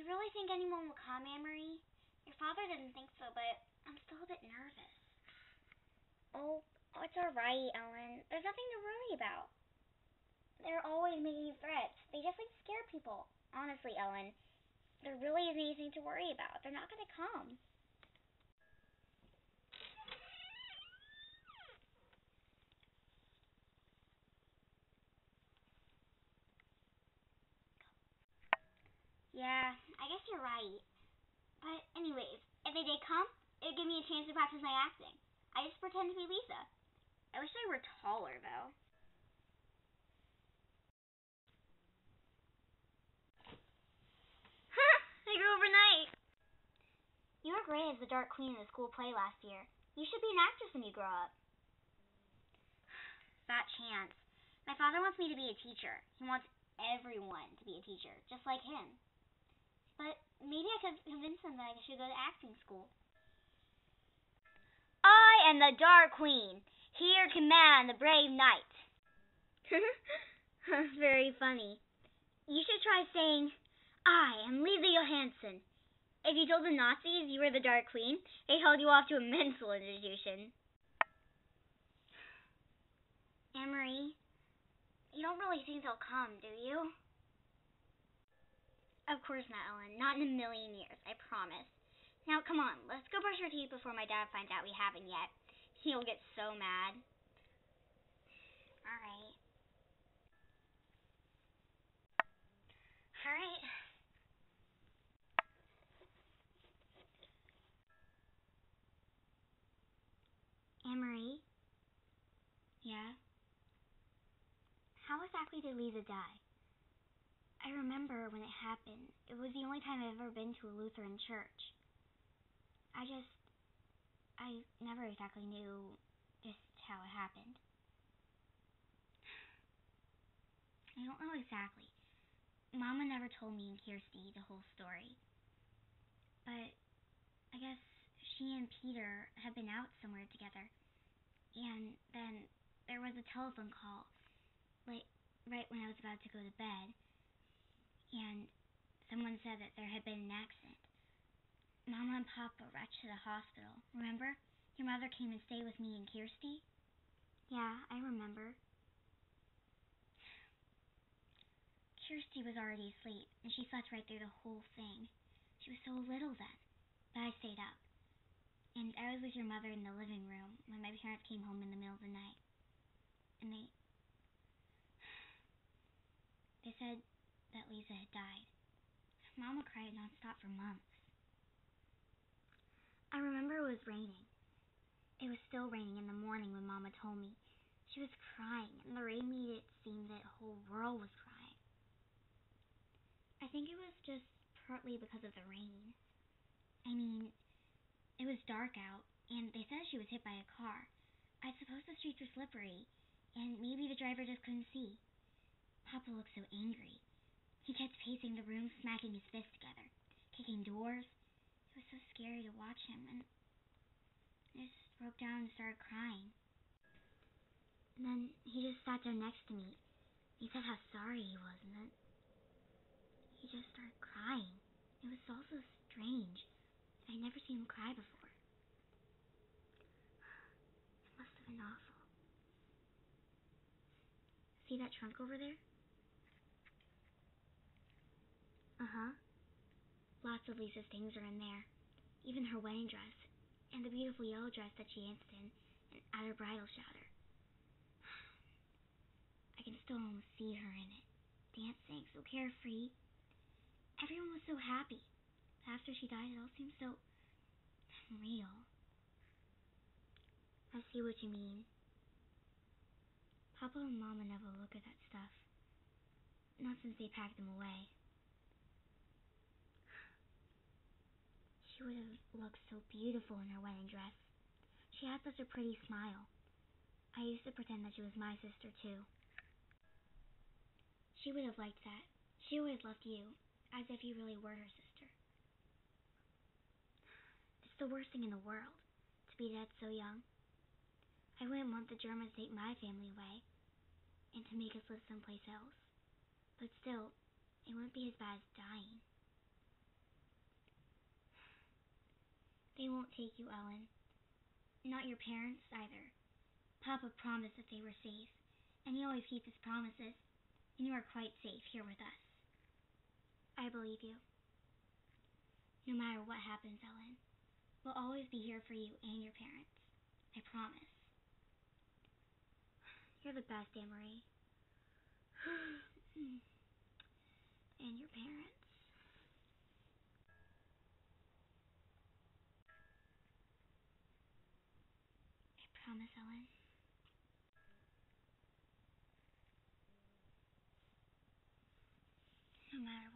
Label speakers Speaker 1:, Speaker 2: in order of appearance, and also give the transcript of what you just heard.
Speaker 1: really think anyone will come, Annemarie? Your father didn't think so, but I'm still a bit nervous. Oh, it's alright, Ellen. There's nothing to worry about. They're always making threats. They just like to scare people. Honestly, Ellen, there really isn't anything to worry about. They're not gonna come. Yeah, I guess you're right. But anyways, if they did come, it would give me a chance to practice my acting. I just pretend to be Lisa. I wish I were taller, though. I grew overnight. You were great as the Dark Queen in the school play last year. You should be an actress when you grow up. Fat chance. My father wants me to be a teacher. He wants everyone to be a teacher, just like him. But maybe I could convince him that I should go to acting school. I am the Dark Queen, here to command the brave knight. Very funny. You should try saying, I am Lisa Johansson. If you told the Nazis you were the Dark Queen, they'd haul you off to a mental institution. Annemarie, you don't really think they'll come, do you? Of course not, Ellen. Not in a million years, I promise. Now, come on, let's go brush our teeth before my dad finds out we haven't yet. He'll get so mad. Alright. Alright. Annemarie? Yeah? How exactly did Lisa die? I remember when it happened. It was the only time I've ever been to a Lutheran church. I never exactly knew just how it happened. I don't know exactly. Mama never told me and Kirsty the whole story. But I guess she and Peter had been out somewhere together. And then there was a telephone call, like right when I was about to go to bed. And someone said that there had been an accident. Mama and Papa rushed to the hospital. Remember? Your mother came and stayed with me and Kirsty? Yeah, I remember. Kirsty was already asleep, and she slept right through the whole thing. She was so little then, but I stayed up. And I was with your mother in the living room when my parents came home in the middle of the night. And they said that Lisa had died. Mama cried nonstop for months. I remember it was raining. It was still raining in the morning when Mama told me. She was crying, and the rain made it seem that the whole world was crying. I think it was just partly because of the rain. I mean, it was dark out, and they said she was hit by a car. I suppose the streets were slippery, and maybe the driver just couldn't see. Papa looked so angry. He kept pacing the room, smacking his fists together, kicking doors. It was so scary to watch him, and I just broke down and started crying. And then he just sat down next to me. He said how sorry he was, and then he just started crying. It was all so strange. I'd never seen him cry before. It must have been awful. See that trunk over there? Uh-huh. Lots of Lisa's things are in there. Even her wedding dress, and the beautiful yellow dress that she danced in at her bridal shower. I can still almost see her in it, dancing, so carefree. Everyone was so happy. After she died, it all seemed so real. I see what you mean. Papa and Mama never look at that stuff. Not since they packed them away. She would have looked so beautiful in her wedding dress. She had such a pretty smile. I used to pretend that she was my sister, too. She would have liked that. She always loved you, as if you really were her sister. It's the worst thing in the world, to be dead so young. I wouldn't want the Germans to take my family away, and to make us live someplace else. But still, it wouldn't be as bad as dying. They won't take you, Ellen. Not your parents either. Papa promised that they were safe, and he always keeps his promises, and you are quite safe here with us. I believe you. No matter what happens, Ellen, we'll always be here for you and your parents. I promise. You're the best, Annemarie. And your parents. I promise, Ellen. No matter